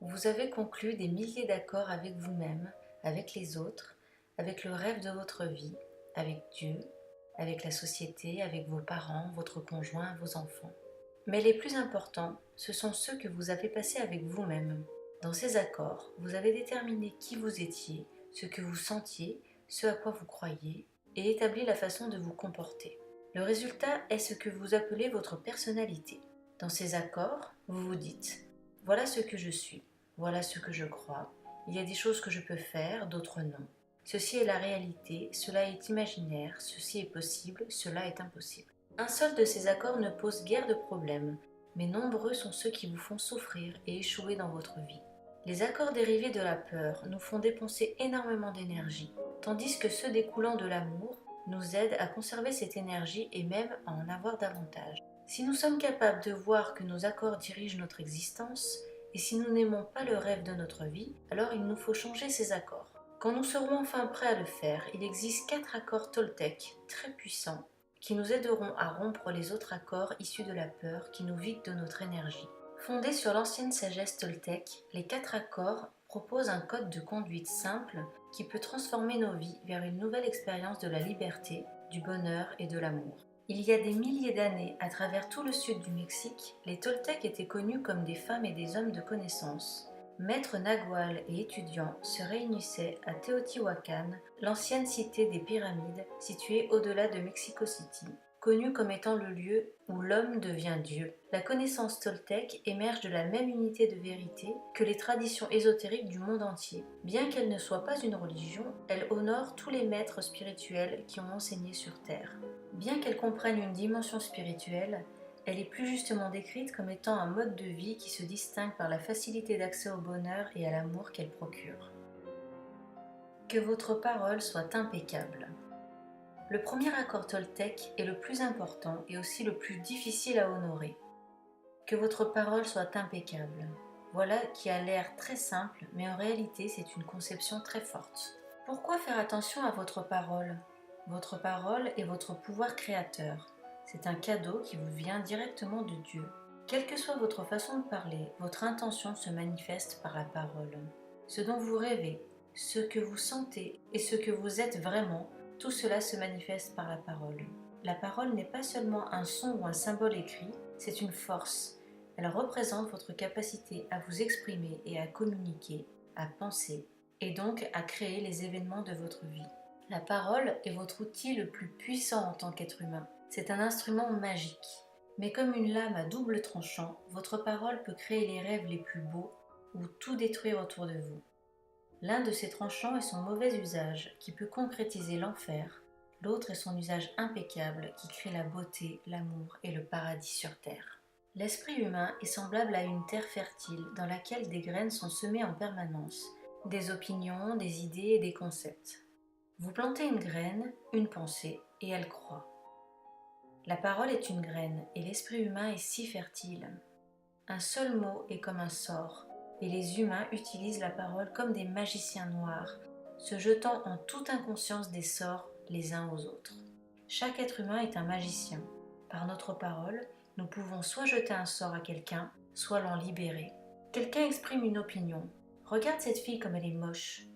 Vous avez conclu des milliers d'accords avec vous-même, avec les autres, avec le rêve de votre vie, avec Dieu, avec la société, avec vos parents, votre conjoint, vos enfants. Mais les plus importants, ce sont ceux que vous avez passés avec vous-même. Dans ces accords, vous avez déterminé qui vous étiez, ce que vous sentiez, ce à quoi vous croyez, et établi la façon de vous comporter. Le résultat est ce que vous appelez votre personnalité. Dans ces accords, vous vous dites « Voilà ce que je suis, voilà ce que je crois, il y a des choses que je peux faire, d'autres non. Ceci est la réalité, cela est imaginaire, ceci est possible, cela est impossible. » Un seul de ces accords ne pose guère de problème, mais nombreux sont ceux qui vous font souffrir et échouer dans votre vie. Les accords dérivés de la peur nous font dépenser énormément d'énergie, tandis que ceux découlant de l'amour nous aident à conserver cette énergie et même à en avoir davantage. Si nous sommes capables de voir que nos accords dirigent notre existence, et si nous n'aimons pas le rêve de notre vie, alors il nous faut changer ces accords. Quand nous serons enfin prêts à le faire, il existe 4 accords Toltec très puissants qui nous aideront à rompre les autres accords issus de la peur qui nous vident de notre énergie. Fondés sur l'ancienne sagesse Toltec, les 4 accords proposent un code de conduite simple qui peut transformer nos vies vers une nouvelle expérience de la liberté, du bonheur et de l'amour. Il y a des milliers d'années, à travers tout le sud du Mexique, les Toltecs étaient connus comme des femmes et des hommes de connaissance. Maîtres naguals et étudiants se réunissaient à Teotihuacan, l'ancienne cité des pyramides située au-delà de Mexico City, connue comme étant le lieu où l'homme devient Dieu. La connaissance toltèque émerge de la même unité de vérité que les traditions ésotériques du monde entier. Bien qu'elle ne soit pas une religion, elle honore tous les maîtres spirituels qui ont enseigné sur Terre. Bien qu'elle comprenne une dimension spirituelle, elle est plus justement décrite comme étant un mode de vie qui se distingue par la facilité d'accès au bonheur et à l'amour qu'elle procure. Que votre parole soit impeccable. Le premier accord Toltec est le plus important et aussi le plus difficile à honorer. Que votre parole soit impeccable. Voilà qui a l'air très simple, mais en réalité c'est une conception très forte. Pourquoi faire attention à votre parole ? Votre parole est votre pouvoir créateur. C'est un cadeau qui vous vient directement de Dieu. Quelle que soit votre façon de parler, votre intention se manifeste par la parole. Ce dont vous rêvez, ce que vous sentez et ce que vous êtes vraiment, tout cela se manifeste par la parole. La parole n'est pas seulement un son ou un symbole écrit, c'est une force. Elle représente votre capacité à vous exprimer et à communiquer, à penser, et donc à créer les événements de votre vie. La parole est votre outil le plus puissant en tant qu'être humain. C'est un instrument magique. Mais comme une lame à double tranchant, votre parole peut créer les rêves les plus beaux ou tout détruire autour de vous. L'un de ces tranchants est son mauvais usage, qui peut concrétiser l'enfer. L'autre est son usage impeccable, qui crée la beauté, l'amour et le paradis sur terre. L'esprit humain est semblable à une terre fertile dans laquelle des graines sont semées en permanence, des opinions, des idées et des concepts. Vous plantez une graine, une pensée, et elle croît. La parole est une graine, et l'esprit humain est si fertile. Un seul mot est comme un sort, et les humains utilisent la parole comme des magiciens noirs, se jetant en toute inconscience des sorts les uns aux autres. Chaque être humain est un magicien. Par notre parole, nous pouvons soit jeter un sort à quelqu'un, soit l'en libérer. Quelqu'un exprime une opinion. Regarde cette fille comme elle est moche.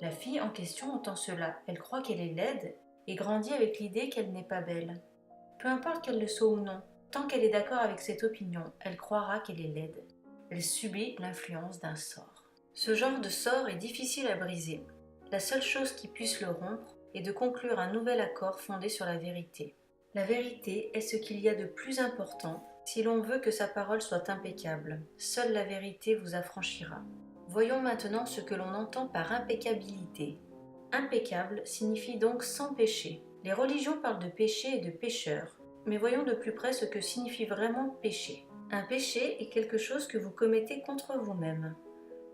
La fille en question entend cela, elle croit qu'elle est laide et grandit avec l'idée qu'elle n'est pas belle. Peu importe qu'elle le soit ou non, tant qu'elle est d'accord avec cette opinion, elle croira qu'elle est laide. Elle subit l'influence d'un sort. Ce genre de sort est difficile à briser. La seule chose qui puisse le rompre est de conclure un nouvel accord fondé sur la vérité. La vérité est ce qu'il y a de plus important si l'on veut que sa parole soit impeccable. Seule la vérité vous affranchira. Voyons maintenant ce que l'on entend par impeccabilité. Impeccable signifie donc sans péché. Les religions parlent de péché et de pécheur, mais voyons de plus près ce que signifie vraiment péché. Un péché est quelque chose que vous commettez contre vous-même.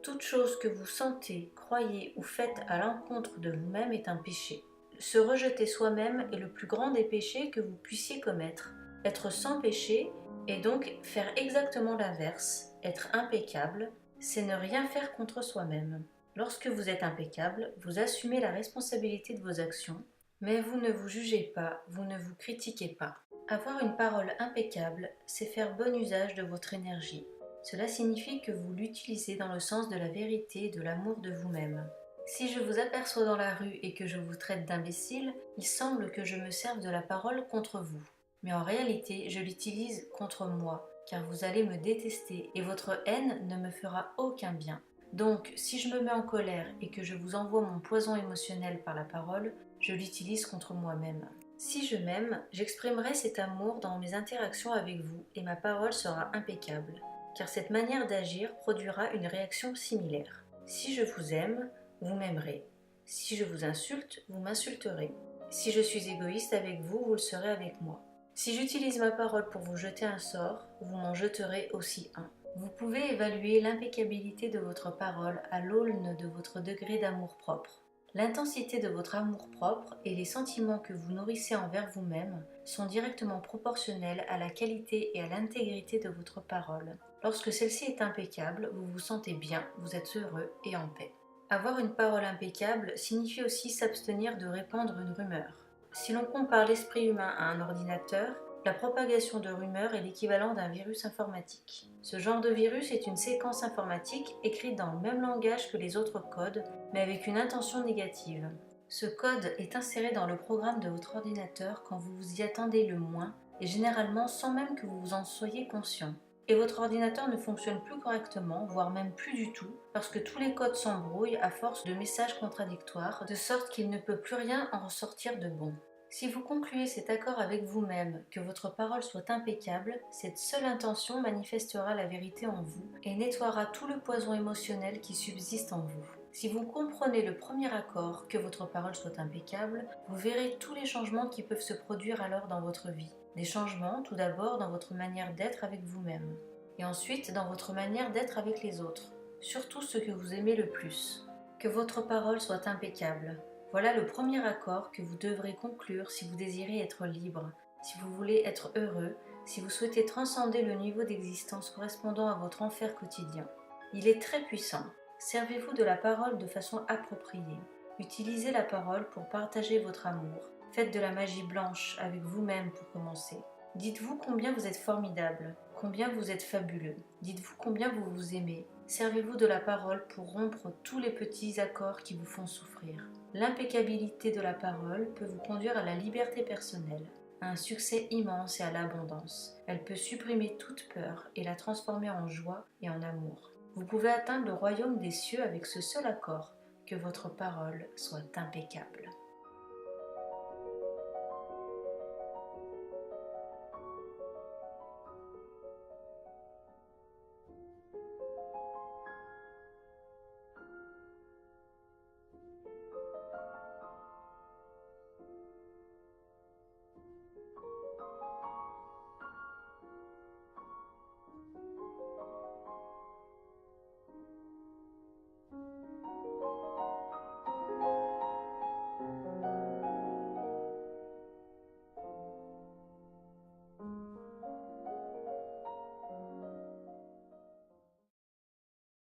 Toute chose que vous sentez, croyez ou faites à l'encontre de vous-même est un péché. Se rejeter soi-même est le plus grand des péchés que vous puissiez commettre. Être sans péché est donc faire exactement l'inverse. Être impeccable, c'est ne rien faire contre soi-même. Lorsque vous êtes impeccable, vous assumez la responsabilité de vos actions, mais vous ne vous jugez pas, vous ne vous critiquez pas. Avoir une parole impeccable, c'est faire bon usage de votre énergie. Cela signifie que vous l'utilisez dans le sens de la vérité et de l'amour de vous-même. Si je vous aperçois dans la rue et que je vous traite d'imbécile, il semble que je me serve de la parole contre vous. Mais en réalité, je l'utilise contre moi, car vous allez me détester et votre haine ne me fera aucun bien. Donc, si je me mets en colère et que je vous envoie mon poison émotionnel par la parole, je l'utilise contre moi-même. Si je m'aime, j'exprimerai cet amour dans mes interactions avec vous et ma parole sera impeccable, car cette manière d'agir produira une réaction similaire. Si je vous aime, vous m'aimerez. Si je vous insulte, vous m'insulterez. Si je suis égoïste avec vous, vous le serez avec moi. Si j'utilise ma parole pour vous jeter un sort, vous m'en jeterez aussi un. Vous pouvez évaluer l'impeccabilité de votre parole à l'aune de votre degré d'amour-propre. L'intensité de votre amour-propre et les sentiments que vous nourrissez envers vous-même sont directement proportionnels à la qualité et à l'intégrité de votre parole. Lorsque celle-ci est impeccable, vous vous sentez bien, vous êtes heureux et en paix. Avoir une parole impeccable signifie aussi s'abstenir de répandre une rumeur. Si l'on compare l'esprit humain à un ordinateur, la propagation de rumeurs est l'équivalent d'un virus informatique. Ce genre de virus est une séquence informatique écrite dans le même langage que les autres codes, mais avec une intention négative. Ce code est inséré dans le programme de votre ordinateur quand vous vous y attendez le moins, et généralement sans même que vous en soyez conscient. Et votre ordinateur ne fonctionne plus correctement, voire même plus du tout, parce que tous les codes s'embrouillent à force de messages contradictoires, de sorte qu'il ne peut plus rien en ressortir de bon. Si vous concluez cet accord avec vous-même, que votre parole soit impeccable, cette seule intention manifestera la vérité en vous et nettoiera tout le poison émotionnel qui subsiste en vous. Si vous comprenez le premier accord, que votre parole soit impeccable, vous verrez tous les changements qui peuvent se produire alors dans votre vie. Des changements, tout d'abord, dans votre manière d'être avec vous-même, et ensuite dans votre manière d'être avec les autres, surtout ceux que vous aimez le plus. Que votre parole soit impeccable. Voilà le premier accord que vous devrez conclure si vous désirez être libre, si vous voulez être heureux, si vous souhaitez transcender le niveau d'existence correspondant à votre enfer quotidien. Il est très puissant. Servez-vous de la parole de façon appropriée. Utilisez la parole pour partager votre amour. Faites de la magie blanche avec vous-même pour commencer. Dites-vous combien vous êtes formidable, combien vous êtes fabuleux. Dites-vous combien vous vous aimez. Servez-vous de la parole pour rompre tous les petits accords qui vous font souffrir. L'impeccabilité de la parole peut vous conduire à la liberté personnelle, à un succès immense et à l'abondance. Elle peut supprimer toute peur et la transformer en joie et en amour. Vous pouvez atteindre le royaume des cieux avec ce seul accord, que votre parole soit impeccable.